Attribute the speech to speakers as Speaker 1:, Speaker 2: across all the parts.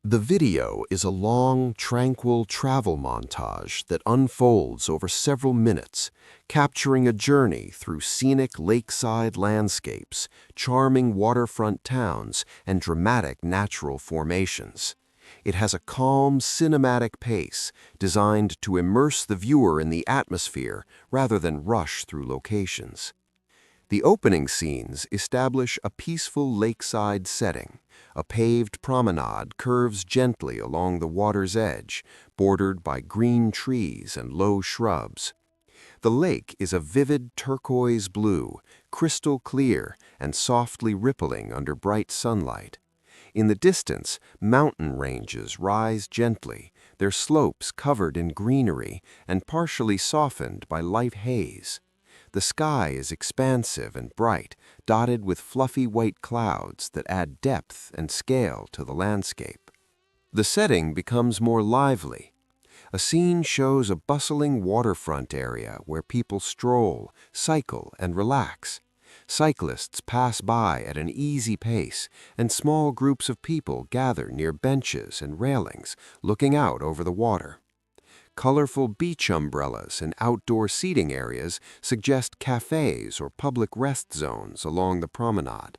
Speaker 1: The video is a long, tranquil travel montage that unfolds over several minutes, capturing a journey through scenic lakeside landscapes, charming waterfront towns, and dramatic natural formations. It has a calm, cinematic pace designed to immerse the viewer in the atmosphere rather than rush through locations. The opening scenes establish a peaceful lakeside setting. A paved promenade curves gently along the water's edge, bordered by green trees and low shrubs. The lake is a vivid turquoise blue, crystal clear and softly rippling under bright sunlight. In the distance, mountain ranges rise gently, their slopes covered in greenery and partially softened by light haze. The sky is expansive and bright, dotted with fluffy white clouds that add depth and scale to the landscape. The setting becomes more lively. A scene shows a bustling waterfront area where people stroll, cycle, and relax. Cyclists pass by at an easy pace, and small groups of people gather near benches and railings, looking out over the water. Colorful beach umbrellas and outdoor seating areas suggest cafes or public rest zones along the promenade.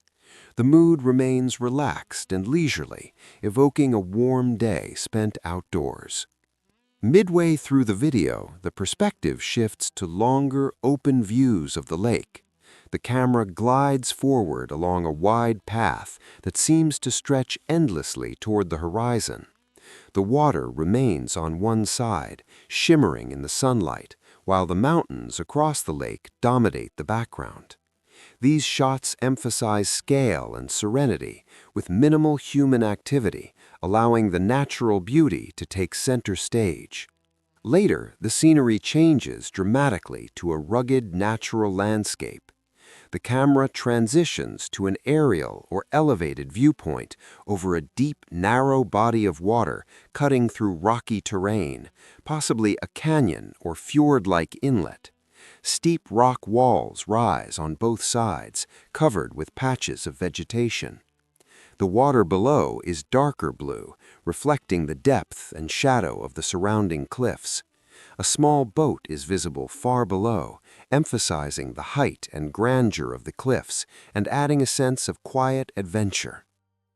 Speaker 1: The mood remains relaxed and leisurely, evoking a warm day spent outdoors. Midway through the video, the perspective shifts to longer, open views of the lake. The camera glides forward along a wide path that seems to stretch endlessly toward the horizon. The water remains on one side, shimmering in the sunlight, while the mountains across the lake dominate the background. These shots emphasize scale and serenity, with minimal human activity, allowing the natural beauty to take center stage. Later, the scenery changes dramatically to a rugged natural landscape. The camera transitions to an aerial or elevated viewpoint over a deep, narrow body of water cutting through rocky terrain, possibly a canyon or fjord-like inlet. Steep rock walls rise on both sides, covered with patches of vegetation. The water below is darker blue, reflecting the depth and shadow of the surrounding cliffs. A small boat is visible far below, emphasizing the height and grandeur of the cliffs and adding a sense of quiet adventure.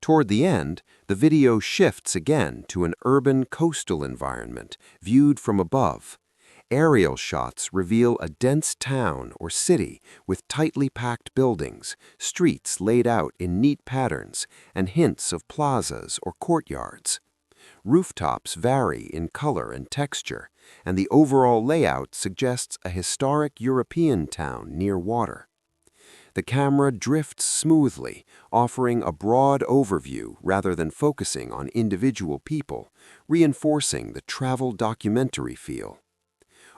Speaker 1: Toward the end, the video shifts again to an urban coastal environment viewed from above. Aerial shots reveal a dense town or city with tightly packed buildings, streets laid out in neat patterns, and hints of plazas or courtyards. Rooftops vary in color and texture, and the overall layout suggests a historic European town near water. The camera drifts smoothly, offering a broad overview rather than focusing on individual people, reinforcing the travel documentary feel.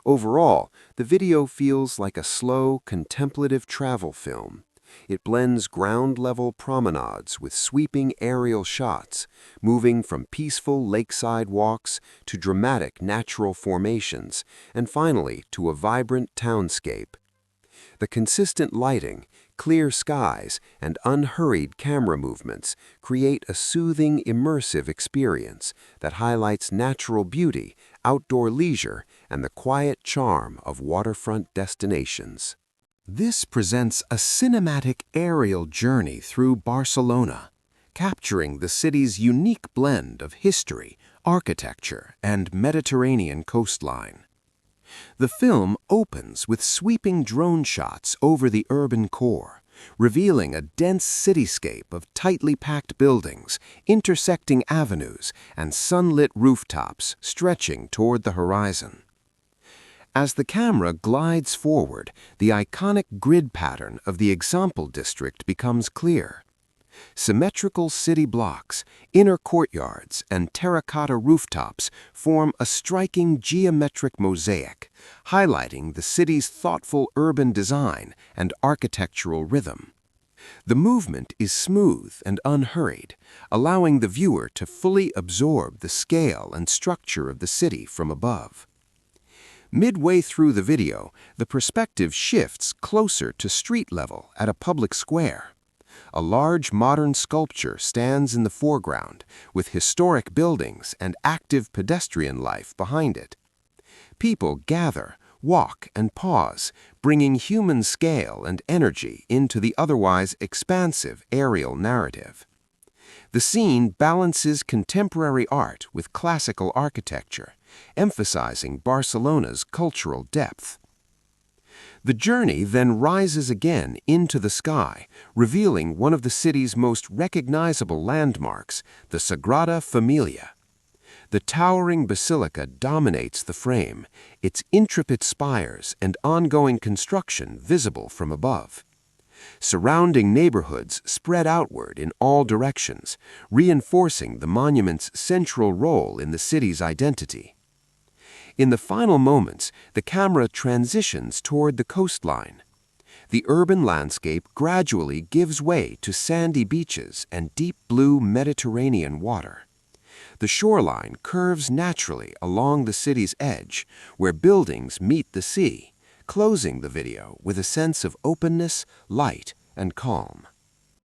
Speaker 1: Overall, the video feels like a slow, contemplative travel film. It blends ground-level promenades with sweeping aerial shots, moving from peaceful lakeside walks to dramatic natural formations, and finally to a vibrant townscape. The consistent lighting, clear skies, and unhurried camera movements create a soothing, immersive experience that highlights natural beauty, outdoor leisure, and the quiet charm of waterfront destinations. This presents a cinematic aerial journey through Barcelona, capturing the city's unique blend of history, architecture, and Mediterranean coastline. The film opens with sweeping drone shots over the urban core, revealing a dense cityscape of tightly packed buildings, intersecting avenues, and sunlit rooftops stretching toward the horizon. As the camera glides forward, the iconic grid pattern of the Example district becomes clear. Symmetrical city blocks, inner courtyards, and terracotta rooftops form a striking geometric mosaic, highlighting the city's thoughtful urban design and architectural rhythm. The movement is smooth and unhurried, allowing the viewer to fully absorb the scale and structure of the city from above. Midway through the video, the perspective shifts closer to street level at a public square. A large modern sculpture stands in the foreground, with historic buildings and active pedestrian life behind it. People gather, walk, and pause, bringing human scale and energy into the otherwise expansive aerial narrative. The scene balances contemporary art with classical architecture, emphasizing Barcelona's cultural depth. The journey then rises again into the sky, revealing one of the city's most recognizable landmarks, the Sagrada Familia. The towering basilica dominates the frame, its intricate spires and ongoing construction visible from above. Surrounding neighborhoods spread outward in all directions, reinforcing the monument's central role in the city's identity. In the final moments, the camera transitions toward the coastline. The urban landscape gradually gives way to sandy beaches and deep blue Mediterranean water. The shoreline curves naturally along the city's edge, where buildings meet the sea, closing the video with a sense of openness, light, and calm.